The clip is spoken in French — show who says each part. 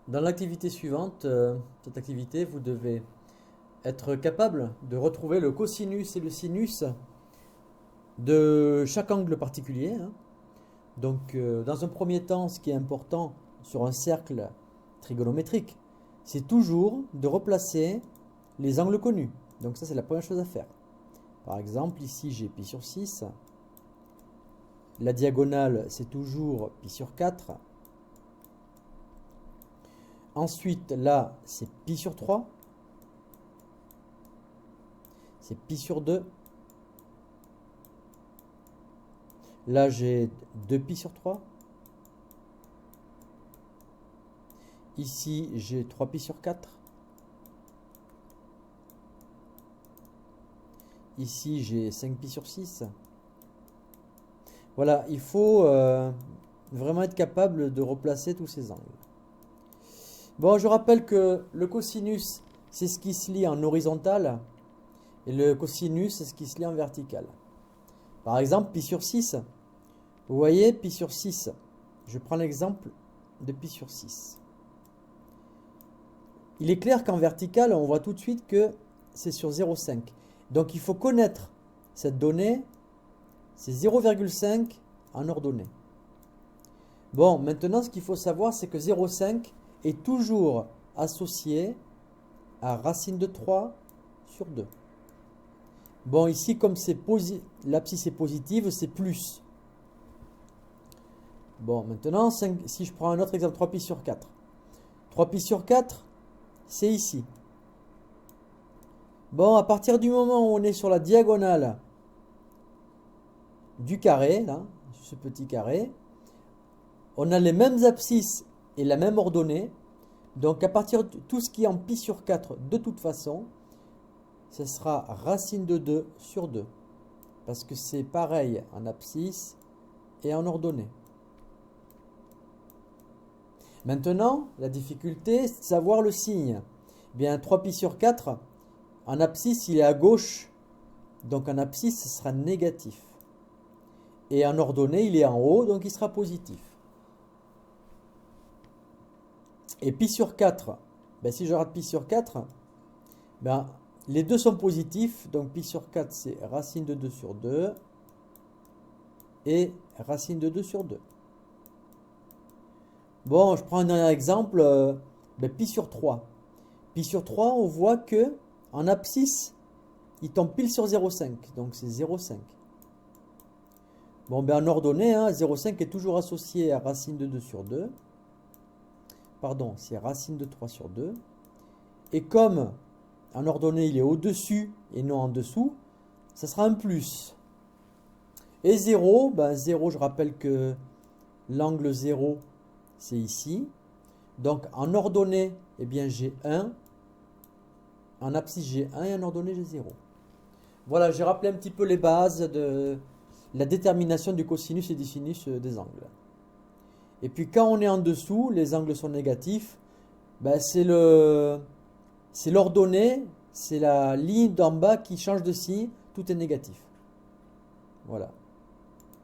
Speaker 1: Dans l'activité suivante, cette activité, vous devez être capable de retrouver le cosinus et le sinus de chaque angle particulier, hein. Donc, dans un premier temps, ce qui est important sur un cercle trigonométrique, c'est toujours de replacer les angles connus. Donc ça, c'est la première chose à faire. Par exemple, ici, j'ai pi sur 6. La diagonale, c'est toujours pi sur 4. Ensuite, là, c'est pi sur 3. C'est pi sur 2. Là, j'ai 2 pi sur 3. Ici, j'ai 3 pi sur 4. Ici, j'ai 5 pi sur 6. Voilà, il faut vraiment être capable de replacer tous ces angles. Bon, je rappelle que le cosinus, c'est ce qui se lit en horizontal, et le cosinus, c'est ce qui se lit en vertical. Par exemple, pi sur 6. Vous voyez, pi sur 6. Je prends l'exemple de pi sur 6. Il est clair qu'en vertical, on voit tout de suite que c'est sur 0,5. Donc il faut connaître cette donnée, c'est 0,5 en ordonnée. Bon, maintenant ce qu'il faut savoir, c'est que 0,5 est toujours associé à racine de 3 sur 2. Bon, ici, comme l'abscisse est positive, c'est plus. Bon, maintenant, si je prends un autre exemple, 3 pi sur 4. 3 pi sur 4, c'est ici. Bon, à partir du moment où on est sur la diagonale du carré, là, ce petit carré, on a les mêmes abscisses et la même ordonnée. Donc, à partir de tout ce qui est en pi sur 4, de toute façon, ce sera racine de 2 sur 2. Parce que c'est pareil en abscisse et en ordonnée. Maintenant, la difficulté, c'est de savoir le signe. Bien, 3 pi sur 4, en abscisse, il est à gauche. Donc en abscisse, ce sera négatif. Et en ordonnée, il est en haut, donc il sera positif. Et pi sur 4, ben, si je rate pi sur 4, ben, les deux sont positifs. Donc pi sur 4, c'est racine de 2 sur 2 et racine de 2 sur 2. Bon, je prends un dernier exemple, ben, pi sur 3. Pi sur 3, on voit que en abscisse, il tombe pile sur 0,5. Donc c'est 0,5. Bon, ben en ordonnée, hein, 0,5 est toujours associé à racine de 2 sur 2. Pardon, c'est racine de 3 sur 2. Et comme en ordonnée, il est au-dessus et non en dessous, ça sera un plus. Et 0, ben 0, je rappelle que l'angle 0, c'est ici. Donc en ordonnée, eh bien j'ai 1. En abscisse, j'ai 1 et en ordonnée, j'ai 0. Voilà, j'ai rappelé un petit peu les bases de la détermination du cosinus et du sinus des angles. Et puis quand on est en dessous, les angles sont négatifs, ben c'est l'ordonnée, c'est la ligne d'en bas qui change de signe, tout est négatif. Voilà.